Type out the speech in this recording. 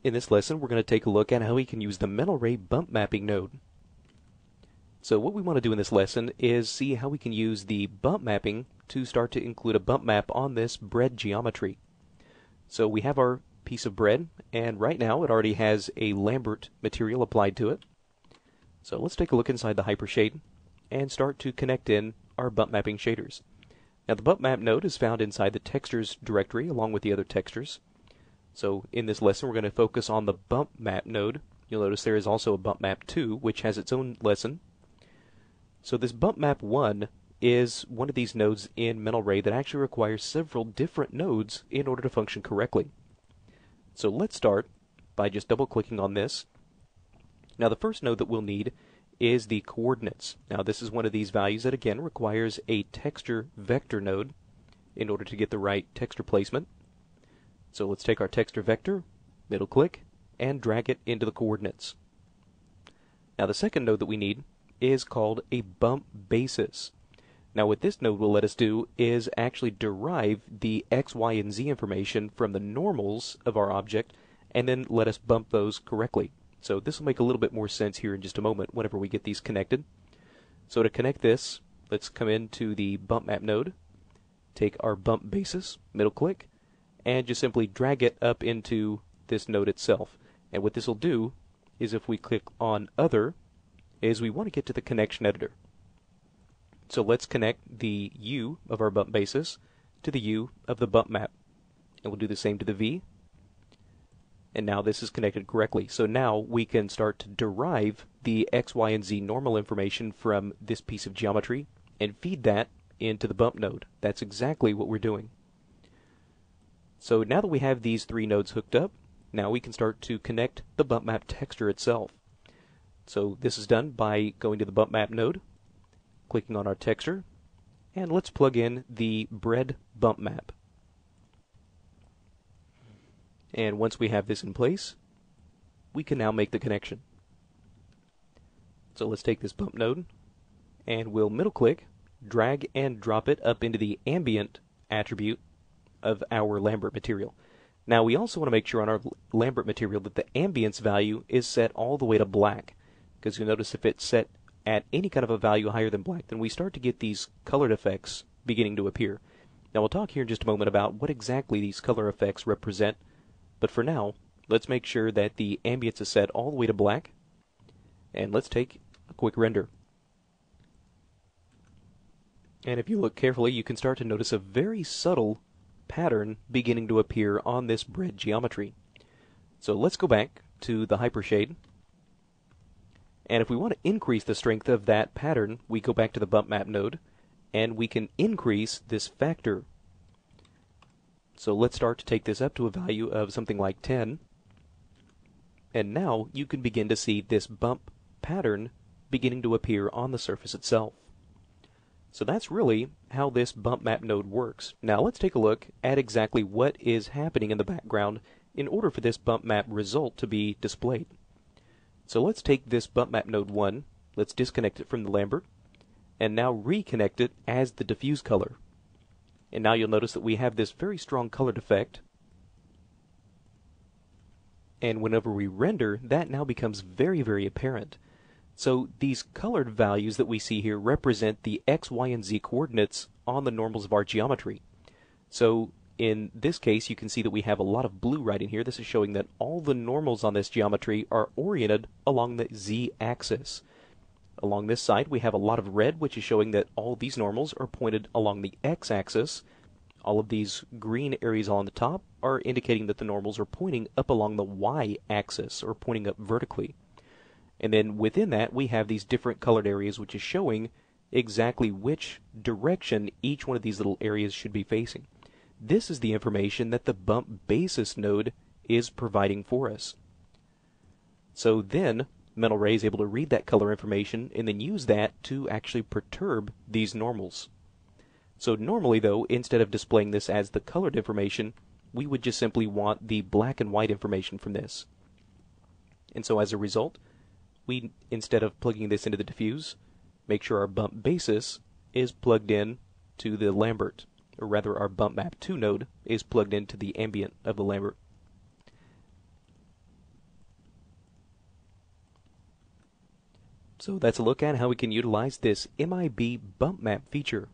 In this lesson, we're going to take a look at how we can use the mental ray bump mapping node. So what we want to do in this lesson is see how we can use the bump mapping to start to include a bump map on this bread geometry. So we have our piece of bread, and right now it already has a Lambert material applied to it. So let's take a look inside the Hypershade and start to connect in our bump mapping shaders. Now the bump map node is found inside the textures directory along with the other textures. So in this lesson, we're going to focus on the bump map node. You'll notice there is also a bump map 2, which has its own lesson. So this bump map 1 is one of these nodes in Mental Ray that actually requires several different nodes in order to function correctly. So let's start by just double-clicking on this. Now the first node that we'll need is the coordinates. Now this is one of these values that again requires a texture vector node in order to get the right texture placement. So let's take our texture vector, middle click, and drag it into the coordinates. Now the second node that we need is called a bump basis. Now what this node will let us do is actually derive the X, Y, and Z information from the normals of our object and then let us bump those correctly. So this will make a little bit more sense here in just a moment whenever we get these connected. So to connect this, let's come into the bump map node, take our bump basis, middle click, and just simply drag it up into this node itself. And what this will do is if we click on Other, is we want to get to the connection editor. So let's connect the U of our bump basis to the U of the bump map. And we'll do the same to the V. And now this is connected correctly. So now we can start to derive the X, Y, and Z normal information from this piece of geometry and feed that into the bump node. That's exactly what we're doing. So now that we have these three nodes hooked up, now we can start to connect the bump map texture itself. So this is done by going to the bump map node, clicking on our texture, and let's plug in the bread bump map. And once we have this in place, we can now make the connection. So let's take this bump node, and we'll middle click, drag and drop it up into the ambient attribute of our Lambert material. Now we also want to make sure on our Lambert material that the ambience value is set all the way to black, because you'll notice if it's set at any kind of a value higher than black, then we start to get these colored effects beginning to appear. Now we'll talk here in just a moment about what exactly these color effects represent, but for now, let's make sure that the ambience is set all the way to black, and let's take a quick render. And if you look carefully, you can start to notice a very subtle pattern beginning to appear on this bread geometry. So let's go back to the Hypershade, and if we want to increase the strength of that pattern, we go back to the bump map node, and we can increase this factor. So let's start to take this up to a value of something like 10, and now you can begin to see this bump pattern beginning to appear on the surface itself. So that's really how this bump map node works. Now let's take a look at exactly what is happening in the background in order for this bump map result to be displayed. So let's take this bump map node 1, let's disconnect it from the Lambert, and now reconnect it as the diffuse color. And now you'll notice that we have this very strong colored effect. And whenever we render, that now becomes very, very apparent. So these colored values that we see here represent the X, Y, and Z coordinates on the normals of our geometry. So in this case, you can see that we have a lot of blue right in here. This is showing that all the normals on this geometry are oriented along the Z axis. Along this side, we have a lot of red, which is showing that all these normals are pointed along the X axis. All of these green areas on the top are indicating that the normals are pointing up along the Y axis, or pointing up vertically. And then within that, we have these different colored areas, which is showing exactly which direction each one of these little areas should be facing. This is the information that the bump basis node is providing for us. So then, Mental Ray is able to read that color information and then use that to actually perturb these normals. So normally, though, instead of displaying this as the colored information, we would just simply want the black and white information from this. And so as a result, we, instead of plugging this into the diffuse, make sure our bump basis is plugged in to the Lambert, or rather our bump map 2 node is plugged into the ambient of the Lambert. So that's a look at how we can utilize this MIB bump map feature.